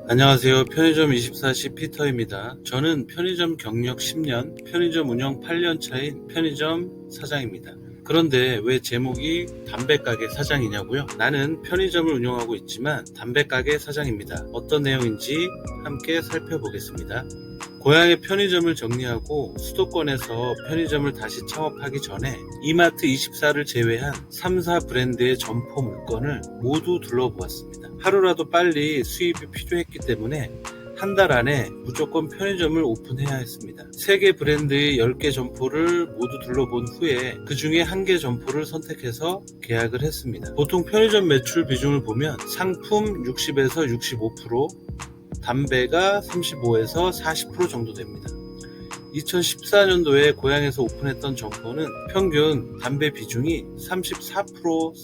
안녕하세요. 편의점 24시 피터입니다. 저는 편의점 경력 10년, 편의점 운영 8년 차인 편의점 사장입니다. 그런데 왜 제목이 담배가게 사장이냐고요? 나는 편의점을 운영하고 있지만 담배가게 사장입니다. 어떤 내용인지 함께 살펴보겠습니다. 고향의 편의점을 정리하고 수도권에서 편의점을 다시 창업하기 전에 이마트24를 제외한 3, 4 브랜드의 점포 물건을 모두 둘러보았습니다. 하루라도 빨리 수입이 필요했기 때문에 한 달 안에 무조건 편의점을 오픈해야 했습니다. 3개 브랜드의 10개 점포를 모두 둘러본 후에 그 중에 1개 점포를 선택해서 계약을 했습니다. 보통 편의점 매출 비중을 보면 상품 60에서 65%, 담배가 35에서 40% 정도 됩니다. 2014년도에 고향에서 오픈했던 점포는 평균 담배 비중이 34%,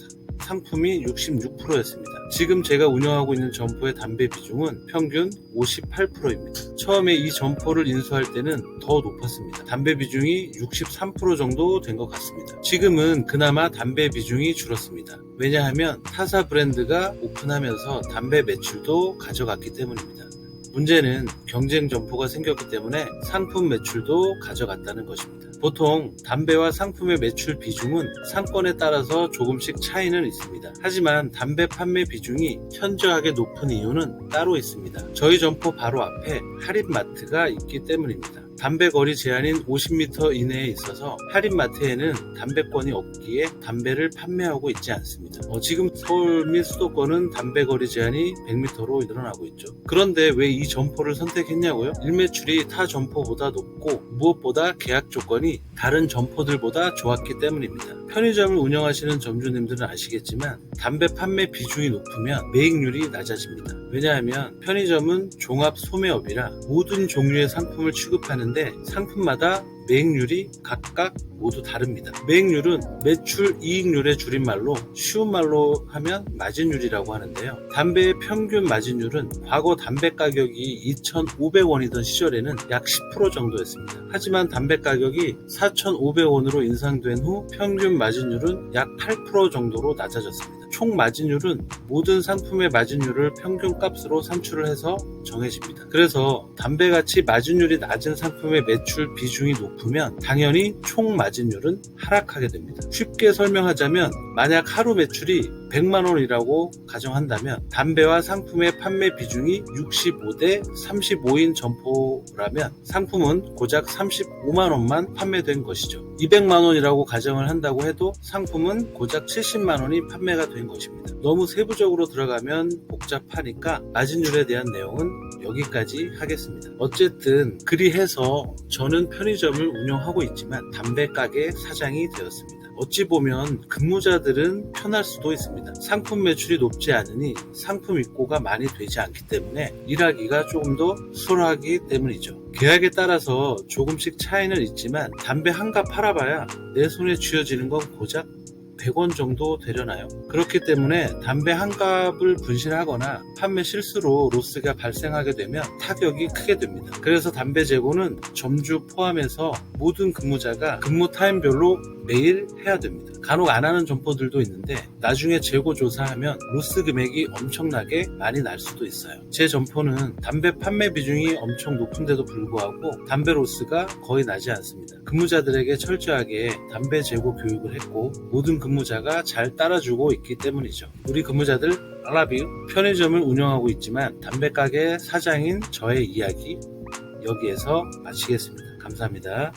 상품이 66%였습니다. 지금 제가 운영하고 있는 점포의 담배 비중은 평균 58%입니다. 처음에 이 점포를 인수할 때는 더 높았습니다. 담배 비중이 63% 정도 된 것 같습니다. 지금은 그나마 담배 비중이 줄었습니다. 왜냐하면 타사 브랜드가 오픈하면서 담배 매출도 가져갔기 때문입니다. 문제는 경쟁 점포가 생겼기 때문에 상품 매출도 가져갔다는 것입니다. 보통 담배와 상품의 매출 비중은 상권에 따라서 조금씩 차이는 있습니다. 하지만 담배 판매 비중이 현저하게 높은 이유는 따로 있습니다. 저희 점포 바로 앞에 할인마트가 있기 때문입니다. 담배 거리 제한인 50m 이내에 있어서 할인마트에는 담배권이 없기에 담배를 판매하고 있지 않습니다. 지금 서울 및 수도권은 담배 거리 제한이 100m로 일어나고 있죠. 그런데 왜 이 점포를 선택했냐고요? 일매출이 타 점포보다 높고 무엇보다 계약 조건이 다른 점포들보다 좋았기 때문입니다. 편의점을 운영하시는 점주님들은 아시겠지만 담배 판매 비중이 높으면 매익률이 낮아집니다. 왜냐하면 편의점은 종합 소매업이라 모든 종류의 상품을 취급하는데 상품마다 매익률이 각각 모두 다릅니다. 매익률은 매출 이익률의 줄임말로 쉬운 말로 하면 마진율이라고 하는데요. 담배의 평균 마진율은 과거 담배 가격이 2,500원이던 시절에는 약 10% 정도였습니다. 하지만 담배 가격이 4,500원으로 인상된 후 평균 마진율은 약 8% 정도로 낮아졌습니다. 총 마진율은 모든 상품의 마진율을 평균 값으로 산출을 해서 정해집니다. 그래서 담배같이 마진율이 낮은 상품의 매출 비중이 높으면 당연히 총 마진율은 하락하게 됩니다. 쉽게 설명하자면 만약 하루 매출이 100만원이라고 가정한다면 담배와 상품의 판매 비중이 65대 35인 점포라면 상품은 고작 35만원만 판매된 것이죠. 200만원이라고 가정을 한다고 해도 상품은 고작 70만원이 판매가 된 것입니다. 너무 세부적으로 들어가면 복잡하니까 마진율에 대한 내용은 여기까지 하겠습니다. 어쨌든 그리해서 저는 편의점을 운영하고 있지만 담배 가게 사장이 되었습니다. 어찌 보면 근무자들은 편할 수도 있습니다. 상품 매출이 높지 않으니 상품 입고가 많이 되지 않기 때문에 일하기가 조금 더 수월하기 때문이죠. 계약에 따라서 조금씩 차이는 있지만 담배 한 갑 팔아봐야 내 손에 쥐어지는 건 고작 100원 정도 되려나요? 그렇기 때문에 담배 한 갑을 분실하거나 판매 실수로 로스가 발생하게 되면 타격이 크게 됩니다. 그래서 담배 재고는 점주 포함해서 모든 근무자가 근무 타임별로 매일 해야 됩니다. 간혹 안 하는 점포들도 있는데 나중에 재고 조사하면 로스 금액이 엄청나게 많이 날 수도 있어요. 제 점포는 담배 판매 비중이 엄청 높은데도 불구하고 담배 로스가 거의 나지 않습니다. 근무자들에게 철저하게 담배 재고 교육을 했고 모든 근무자가 잘 따라주고 있기 때문이죠. 우리 근무자들 I love you. 편의점을 운영하고 있지만 담배 가게 사장인 저의 이야기 여기에서 마치겠습니다. 감사합니다.